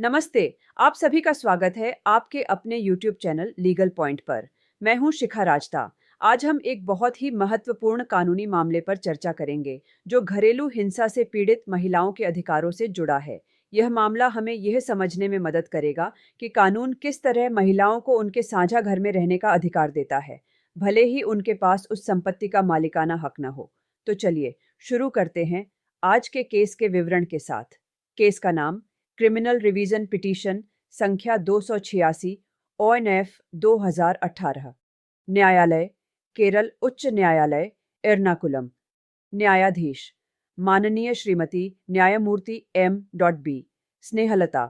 नमस्ते। आप सभी का स्वागत है आपके अपने YouTube चैनल लीगल पॉइंट पर। मैं हूं शिखा राजता। आज हम एक बहुत ही महत्वपूर्ण कानूनी मामले पर चर्चा करेंगे जो घरेलू हिंसा से पीड़ित महिलाओं के अधिकारों से जुड़ा है। यह मामला हमें यह समझने में मदद करेगा कि कानून किस तरह महिलाओं को उनके साझा घर में रहने का अधिकार देता है, भले ही उनके पास उस संपत्ति का मालिकाना हक न हो। तो चलिए शुरू करते हैं आज के केस के विवरण के साथ। केस का नाम क्रिमिनल रिवीजन पिटीशन संख्या 286 ONF 2018। न्यायालय केरल उच्च न्यायालय एर्नाकुलम। न्यायाधीश माननीय श्रीमती न्यायमूर्ति M.B. स्नेहलता।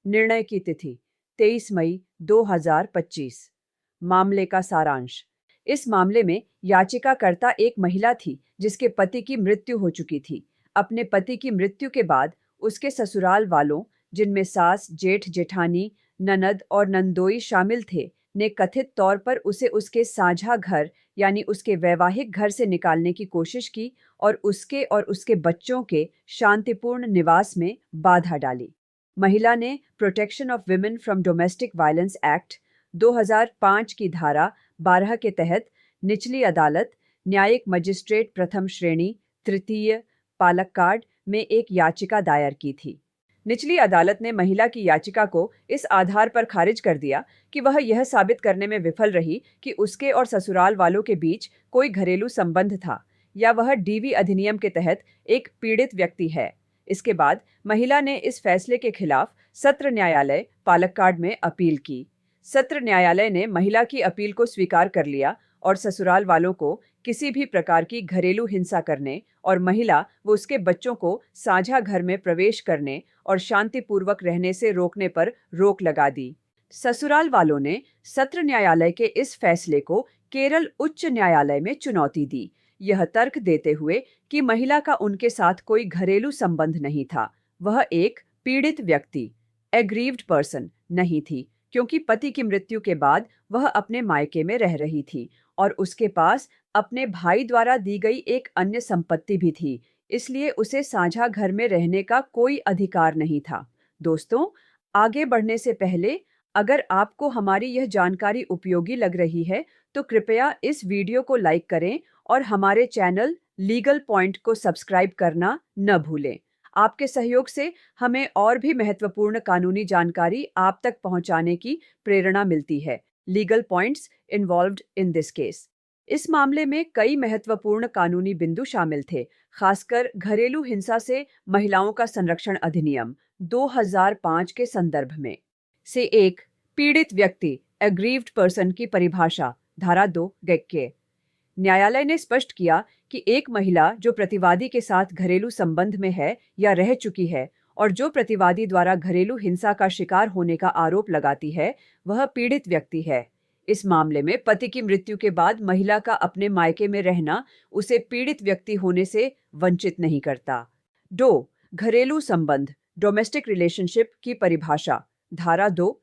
निर्णय की तिथि 23 मई 2025। मामले का सारांश। इस मामले में याचिकाकर्ता एक महिला थी जिसके पति की मृत्यु हो चुकी थी। अपने पति की मृत्यु के बाद उसके ससुराल वालों, जिनमें सास, जेठ, जेठानी, ननद और नंदोई शामिल थे, ने कथित तौर पर उसे उसके साझा घर यानी उसके वैवाहिक घर से निकालने की कोशिश की और उसके बच्चों के शांतिपूर्ण निवास में बाधा डाली। महिला ने protection of women from domestic violence act 2005 की धारा 12 के तहत निचली अदालत, न्यायिक मजिस्ट्रेट प्रथम श्रेणी तृतीय, पालक्काड में एक याचिका दायर की थी। निचली अदालत ने महिला की याचिका को इस आधार पर खारिज कर दिया कि वह यह साबित करने में विफल रही कि उसके और ससुराल वालों के बीच कोई घरेलू संबंध था या वह डीवी अधिनियम के तहत एक पीड़ित व्यक्ति है। इसके बाद महिला ने इस फैसले के खिलाफ सत्र न्यायालय पालक्काड में अपील की। सत्र न्यायालय ने महिला की अपील को स्वीकार कर लिया और ससुराल वालों को किसी भी प्रकार की घरेलू हिंसा करने और महिला व उसके बच्चों को साझा घर में प्रवेश करने और शांतिपूर्वक रहने से रोकने पर रोक लगा दी। ससुराल वालों ने सत्र न्यायालय के इस फैसले को केरल उच्च न्यायालय में चुनौती दी, यह तर्क देते हुए कि महिला का उनके साथ कोई घरेलू संबंध नहीं था। वह एक पीड़ित व्यक्ति, एग्रीव्ड पर्सन नहीं थी, क्योंकि पति की मृत्यु के बाद वह अपने मायके में रह रही थी और उसके पास अपने भाई द्वारा दी गई एक अन्य संपत्ति भी थी, इसलिए उसे साझा घर में रहने का कोई अधिकार नहीं था। दोस्तों, आगे बढ़ने से पहले अगर आपको हमारी यह जानकारी उपयोगी लग रही है तो कृपया इस वीडियो को लाइक करें और हमारे चैनल लीगल पॉइंट को सब्सक्राइब करना न भूलें। आपके सहयोग से हमें और भी महत्वपूर्ण कानूनी जानकारी आप तक पहुंचाने की प्रेरणा मिलती है। Legal points involved in this case. इस मामले में कई महत्वपूर्ण कानूनी बिंदु शामिल थे, खासकर घरेलू हिंसा से महिलाओं का संरक्षण अधिनियम 2005 के संदर्भ में। से एक पीड़ित व्यक्ति एग्रीव्ड पर्सन की परिभाषा धारा 2 के। न्यायालय ने स्पष्ट किया कि एक महिला जो प्रतिवादी के साथ घरेलू संबंध में है या रह चुकी है और जो प्रतिवादी द्वारा घरेलू हिंसा का शिकार होने का आरोप लगाती है, वह पीड़ित व्यक्ति है। इस मामले में पति की मृत्यु के बाद महिला का अपने मायके में रहना उसे पीड़ित व्यक्ति होने से वंचित नहीं करता। 2 घरेलू संबंध डोमेस्टिक रिलेशनशिप की परिभाषा धारा 2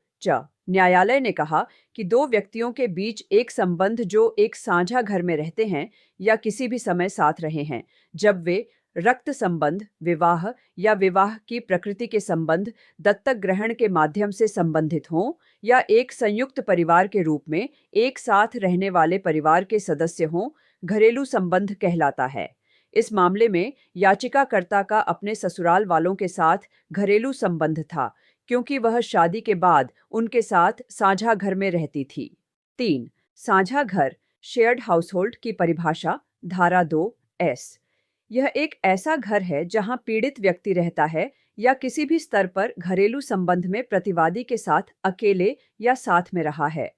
न्यायालय ने कहा कि दो व्यक्तियों के बीच एक संबंध जो एक साझा घर में रहते हैं या किसी भी समय साथ रहे हैं, जब वे रक्त संबंध, विवाह या विवाह की प्रकृति के संबंध, दत्तक ग्रहण के माध्यम से संबंधित हों या एक संयुक्त परिवार के रूप में एक साथ रहने वाले परिवार के सदस्य हों, घरेलू संबंध कहलाता है। इस मामले में याचिकाकर्ता का अपने ससुराल वालों के साथ घरेलू संबंध था, क्योंकि वह शादी के बाद उनके साथ साझा घर में रहती थी। 3 साझा घर शेयर्ड हाउसहोल्ड की परिभाषा धारा 2 यह एक ऐसा घर है जहां पीड़ित व्यक्ति रहता है या किसी भी स्तर पर घरेलू संबंध में प्रतिवादी के साथ अकेले या साथ में रहा है।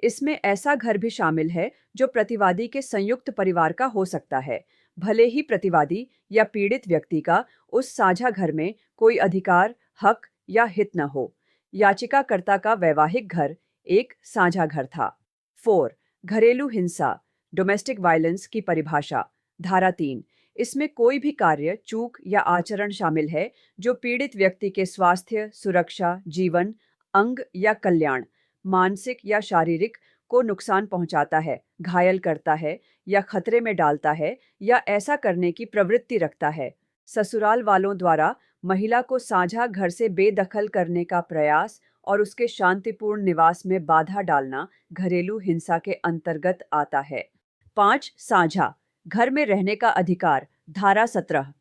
इसमें ऐसा घर भी शामिल है जो प्रतिवादी के संयुक्त परिवार का हो सकता है, भले ही प्रतिवादी या पीड़ित व्यक्ति का उस साझा घर में कोई अधिकार, हक या हित न हो। याचिकाकर्ता का वैवाहिक घर एक साझा घर था। 4 घरेलू हिंसा डोमेस्टिक वायलेंस की परिभाषा धारा 3 इसमें कोई भी कार्य, चूक या आचरण शामिल है जो पीड़ित व्यक्ति के स्वास्थ्य, सुरक्षा, जीवन, अंग या कल्याण, मानसिक या शारीरिक को नुकसान पहुंचाता है, घायल करता है या खतरे में डालता है या ऐसा करने की प्रवृत्ति रखता है। ससुराल वालों द्वारा महिला को साझा घर से बेदखल करने का प्रयास और उसके शांतिपूर्ण निवास में बाधा डालना घरेलू हिंसा के अंतर्गत आता है। 5. साझा घर में रहने का अधिकार। धारा 17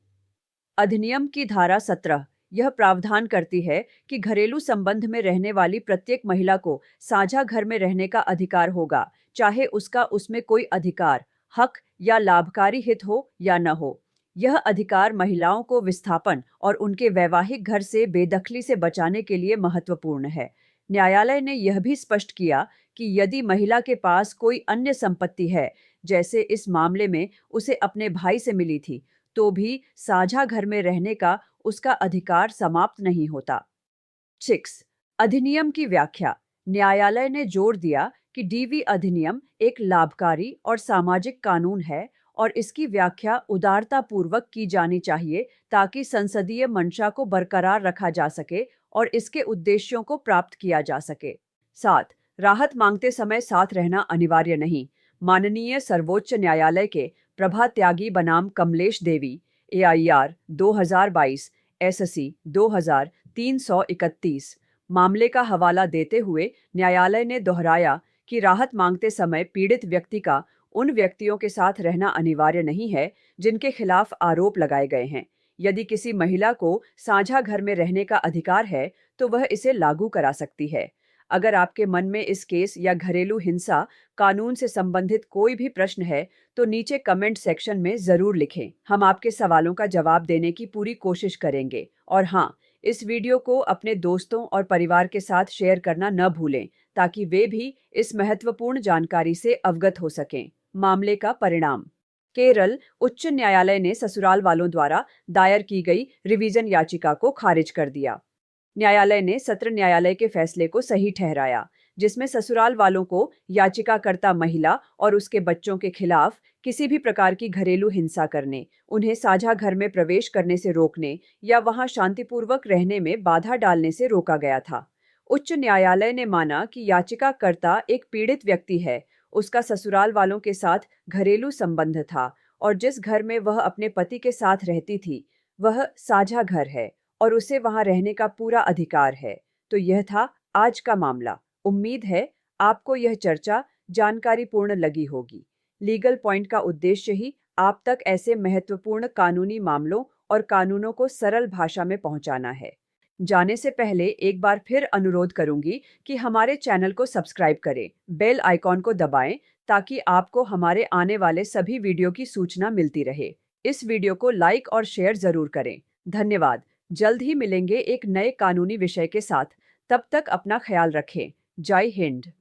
अधिनियम की धारा 17 यह प्रावधान करती है कि घरेलू संबंध में रहने वाली प्रत्येक महिला को साझा घर में रहने का अधिकार होगा, चाहे उसका उसमें कोई अधिकार, हक या लाभकारी हित हो या न हो। यह अधिकार महिलाओं को विस्थापन और उनके वैवाहिक घर से बेदखली से बचाने के लिए महत्वपूर्ण है। न्यायालय ने यह भी स्पष्ट किया कि यदि महिला के पास कोई अन्य संपत्ति है, जैसे इस मामले में उसे अपने भाई से मिली थी, तो भी साझा घर में रहने का उसका अधिकार समाप्त नहीं होता। 6. अधिनियम की व्याख्या। न्यायालय ने जोर दिया कि डीवी अधिनियम एक लाभकारी और सामाजिक कानून है और इसकी व्याख्या उदारतापूर्वक की जानी चाहिए ताकि संसदीय मंशा को बरकरार रखा जा सके और इसके उद्देश्यों को प्राप्त किया जा सके। 7. राहत मांगते समय साथ रहना अनिवार्य नहीं। माननीय सर्वोच्च न्यायालय के प्रभा त्यागी बनाम कमलेश देवी AIR 2022 SC 2331 मामले का हवाला देते हुए न्यायालय ने दोहराया कि राहत मांगते समय पीड़ित व्यक्ति का उन व्यक्तियों के साथ रहना अनिवार्य नहीं है जिनके खिलाफ आरोप लगाए गए हैं। यदि किसी महिला को साझा घर में रहने का अधिकार है तो वह इसे लागू करा सकती है। अगर आपके मन में इस केस या घरेलू हिंसा कानून से संबंधित कोई भी प्रश्न है तो नीचे कमेंट सेक्शन में जरूर लिखें। हम आपके सवालों का जवाब देने की पूरी कोशिश करेंगे। और हाँ, इस वीडियो को अपने दोस्तों और परिवार के साथ शेयर करना न भूलें ताकि वे भी इस महत्वपूर्ण जानकारी से अवगत हो सकें। मामले का परिणाम। केरल उच्च न्यायालय ने ससुराल वालों द्वारा दायर की गई रिवीजन याचिका को खारिज कर दिया। न्यायालय ने सत्र न्यायालय के फैसले को सही ठहराया, जिसमें ससुराल वालों को याचिकाकर्ता महिला और उसके बच्चों के खिलाफ किसी भी प्रकार की घरेलू हिंसा करने, उन्हें साझा घर में प्रवेश करने से रोकने या वहां शांतिपूर्वक रहने में बाधा डालने से रोका गया था। उच्च न्यायालय ने माना कि याचिकाकर्ता एक पीड़ित व्यक्ति है, उसका ससुराल वालों के साथ घरेलू संबंध था और जिस घर में वह अपने पति के साथ रहती थी वह साझा घर है और उसे वहां रहने का पूरा अधिकार है। तो यह था आज का मामला। उम्मीद है आपको यह चर्चा जानकारीपूर्ण लगी होगी। लीगल पॉइंट का उद्देश्य ही आप तक ऐसे महत्वपूर्ण कानूनी मामलों और कानूनों को सरल भाषा में पहुंचाना है। जाने से पहले एक बार फिर अनुरोध करूंगी कि हमारे चैनल को सब्सक्राइब करें, बेल आइकॉन को दबाएं ताकि आपको हमारे आने वाले सभी वीडियो की सूचना मिलती रहे। इस वीडियो को लाइक और शेयर जरूर करें। धन्यवाद। जल्द ही मिलेंगे एक नए कानूनी विषय के साथ। तब तक अपना ख्याल रखें। जय हिंद।